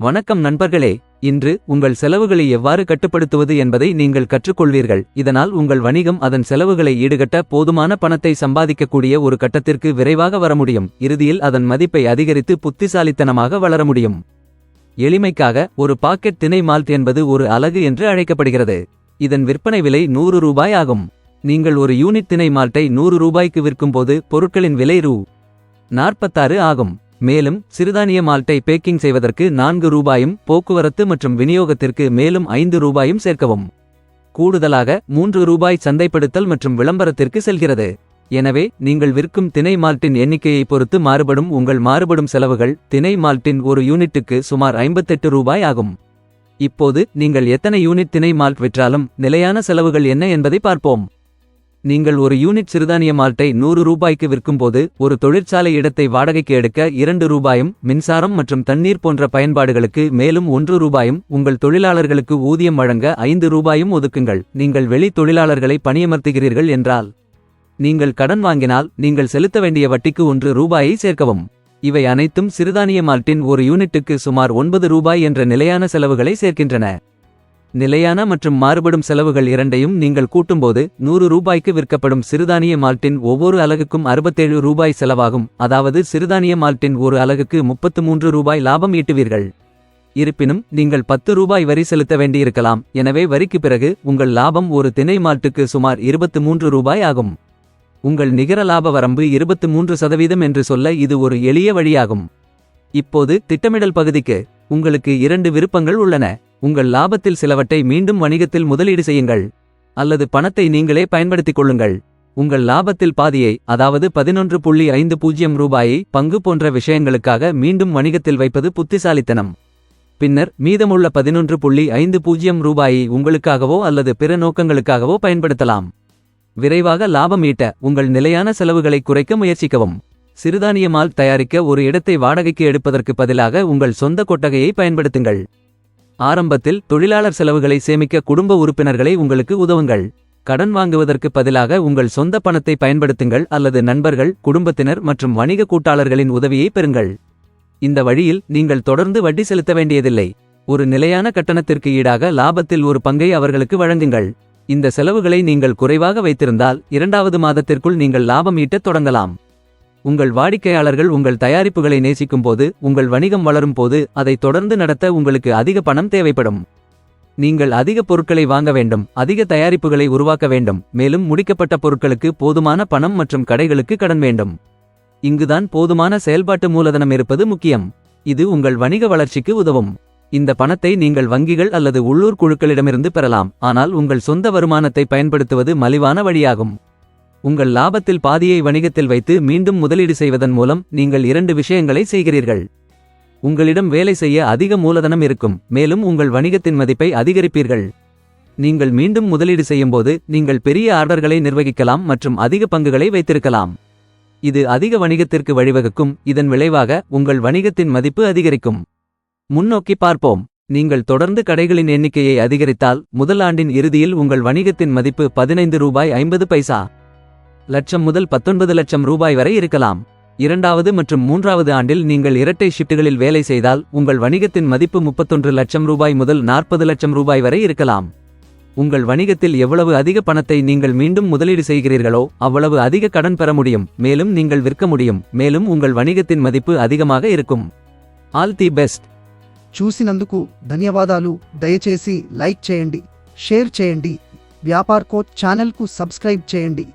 வணக்கம் நண்பர்களே. இன்று உங்கள் செலவுகளை எவ்வாறு கட்டுப்படுத்துவது என்பதை நீங்கள் கற்றுக்கொள்வீர்கள். இதனால் உங்கள் வணிகம் அதன் செலவுகளை ஈடுகட்ட போதுமான பணத்தை சம்பாதிக்கக்கூடிய ஒரு கட்டத்திற்கு விரைவாக வர முடியும். இறுதியில் அதன் மதிப்பை அதிகரித்து புத்திசாலித்தனமாக வளர முடியும். எளிமைக்காக, ஒரு பாக்கெட் தினை மால்ட் என்பது ஒரு அலகு என்று அழைக்கப்படுகிறது. இதன் விற்பனை விலை 100 ரூபாய் ஆகும். நீங்கள் ஒரு யூனிட் தினை மால்ட்டை 100 ரூபாய்க்கு விற்கும்போது பொருட்களின் விலை ரூ. 46 ஆகும். மேலும் சிறுதானிய மால்ட்டை பேக்கிங் செய்வதற்கு 4 ரூபாயும், போக்குவரத்து மற்றும் விநியோகத்திற்கு மேலும் 5 ரூபாயும் சேர்க்கவும். கூடுதலாக 3 ரூபாய் சந்தைப்படுத்தல் மற்றும் விளம்பரத்திற்கு செல்கிறது. எனவே நீங்கள் விற்கும் தினை மால்ட்டின் எண்ணிக்கையை பொறுத்து மாறுபடும் உங்கள் மாறுபடும் செலவுகள். தினை மால்ட்டின் ஒரு யூனிட்டுக்கு சுமார் 58 ரூபாய் ஆகும். இப்போது நீங்கள் எத்தனை யூனிட் தினை மால்ட் விற்றாலும் நிலையான செலவுகள் என்ன என்பதை பார்ப்போம். நீங்கள் ஒரு யூனிட் சிறுதானிய மால்ட்டை 100 ரூபாய்க்கு விற்கும்போது, ஒரு தொழிற்சாலை இடத்தை வாடகைக்கு எடுக்க 2 ரூபாயும், மின்சாரம் மற்றும் தண்ணீர் போன்ற பயன்பாடுகளுக்கு மேலும் 1 ரூபாயும், உங்கள் தொழிலாளர்களுக்கு ஊதியம் வழங்க 5 ரூபாயும் ஒதுக்குங்கள். நீங்கள் வெளி தொழிலாளர்களை பணியமர்த்துகிறீர்கள் என்றால், நீங்கள் கடன் வாங்கினால் நீங்கள் செலுத்த வேண்டிய வட்டிக்கு 1 ரூபாயை சேர்க்கவும். இவை அனைத்தும் சிறுதானிய மால்ட்டின் ஒரு யூனிட்டுக்கு சுமார் 9 ரூபாய் என்ற நிலையான செலவுகளை சேர்க்கின்றன. நிலையான மற்றும் மாறுபடும் செலவுகள் இரண்டையும் நீங்கள் கூட்டும்போது 100 ரூபாய்க்கு விற்கப்படும் சிறுதானிய மால்ட்டின் ஒவ்வொரு அலகுக்கும் 67 ரூபாய் செலவாகும். அதாவது சிறுதானிய மால்ட்டின் ஒரு அலகுக்கு 33 ரூபாய் லாபம் ஈட்டுவீர்கள். இருப்பினும் நீங்கள் 10 ரூபாய் வரி செலுத்த வேண்டியிருக்கலாம். எனவே வரிக்கு பிறகு உங்கள் லாபம் ஒரு தினை மால்ட்டுக்கு சுமார் 23 ரூபாய் ஆகும். உங்கள் நிகர லாப வரம்பு 23% என்று சொல்ல இது ஒரு எளிய வழியாகும். இப்போது திட்டமிடல் பகுதிக்கு. உங்களுக்கு 2 விருப்பங்கள் உள்ளன. உங்கள் லாபத்தில் சிலவற்றை மீண்டும் வணிகத்தில் முதலீடு செய்யுங்கள். அல்லது பணத்தை நீங்களே பயன்படுத்திக் கொள்ளுங்கள். உங்கள் லாபத்தில் பாதியை, அதாவது 11.50 ரூபாயை பங்கு போன்ற விஷயங்களுக்காக மீண்டும் வணிகத்தில் வைப்பது புத்திசாலித்தனம். பின்னர் மீதமுள்ள 11.50 ரூபாயை உங்களுக்காகவோ அல்லது பிற நோக்கங்களுக்காகவோ பயன்படுத்தலாம். விரைவாக லாபம் ஈட்ட உங்கள் நிலையான செலவுகளை குறைக்க முயற்சிக்கவும். சிறுதானிய மால்ட் தயாரிக்க ஒரு இடத்தை வாடகைக்கு எடுப்பதற்கு பதிலாக உங்கள் சொந்த கொட்டகையை பயன்படுத்துங்கள். ஆரம்பத்தில் தொழிலாளர் செலவுகளை சேமிக்க குடும்ப உறுப்பினர்களை உங்களுக்கு உதவுங்கள். கடன் வாங்குவதற்கு பதிலாக உங்கள் சொந்த பணத்தை பயன்படுத்துங்கள் அல்லது நண்பர்கள், குடும்பத்தினர் மற்றும் வணிக கூட்டாளர்களின் உதவியை பெறுங்கள். இந்த வழியில் நீங்கள் தொடர்ந்து வட்டி செலுத்த வேண்டியதில்லை. ஒரு நிலையான கட்டணத்திற்கு ஈடாக லாபத்தில் ஒரு பங்கை அவர்களுக்கு வழங்குங்கள். இந்த செலவுகளை நீங்கள் குறைவாக வைத்திருந்தால் 2வது மாதத்திற்குள் நீங்கள் லாபம் ஈட்டத் தொடங்கலாம். உங்கள் வாடிக்கையாளர்கள் உங்கள் தயாரிப்புகளை நேசிக்கும்போது, உங்கள் வணிகம் வளரும் போது, அதை தொடர்ந்து நடத்த உங்களுக்கு அதிக பணம் தேவைப்படும். நீங்கள் அதிக பொருட்களை வாங்க வேண்டும், அதிக தயாரிப்புகளை உருவாக்க வேண்டும், மேலும் முடிக்கப்பட்ட பொருட்களுக்கு போதுமான பணம் மற்றும் கடைகளுக்கு கடன் வேண்டும். இங்குதான் போதுமான செயல்பாட்டு மூலதனம் இருப்பது முக்கியம். இது உங்கள் வணிக வளர்ச்சிக்கு உதவும். இந்த பணத்தை நீங்கள் வங்கிகள் அல்லது உள்ளூர் குழுக்களிடமிருந்து பெறலாம், ஆனால் உங்கள் சொந்த வருமானத்தை பயன்படுத்துவது மலிவான வழியாகும். உங்கள் லாபத்தில் பாதியை வணிகத்தில் வைத்து மீண்டும் முதலீடு செய்வதன் மூலம் நீங்கள் 2 விஷயங்களை செய்கிறீர்கள். உங்களிடம் வேலை செய்ய அதிக மூலதனம் இருக்கும், மேலும் உங்கள் வணிகத்தின் மதிப்பை அதிகரிப்பீர்கள். நீங்கள் மீண்டும் முதலீடு செய்யும்போது நீங்கள் பெரிய ஆர்டர்களை நிர்வகிக்கலாம் மற்றும் அதிக பங்குகளை வைத்திருக்கலாம். இது அதிக வணிகத்திற்கு வழிவகுக்கும். இதன் விளைவாக உங்கள் வணிகத்தின் மதிப்பு அதிகரிக்கும். முன்னோக்கி பார்ப்போம். நீங்கள் தொடர்ந்து கடைகளின் எண்ணிக்கையை அதிகரித்தால், முதல் ஆண்டின் இறுதியில் உங்கள் வணிகத்தின் மதிப்பு 15 ரூபாய் 50 லட்சம் முதல் 19 லட்சம் ரூபாய் வரை இருக்கலாம். 2வது மற்றும் 3வது ஆண்டில் நீங்கள் இரட்டை ஷிப்டுகளில் வேலை செய்தால், உங்கள் வணிகத்தின் மதிப்பு 31 லட்சம் ரூபாய் முதல் 40 லட்சம் ரூபாய் வரை இருக்கலாம். உங்கள் வணிகத்தில் எவ்வளவு அதிக பணத்தை நீங்கள் மீண்டும் முதலீடு செய்கிறீர்களோ அவ்வளவு அதிக கடன் பெற முடியும், மேலும் நீங்கள் விற்க முடியும், மேலும் உங்கள் வணிகத்தின் மதிப்பு அதிகமாக இருக்கும். All the best. చూసినందుకు ధన్యవాదాలు. దయచేసి లైక్ చేయండి, షేర్ చేయండి. వ్యాపార్ కోచ్ ఛానల్కు సబ్స్క్రైబ్ చేయండి.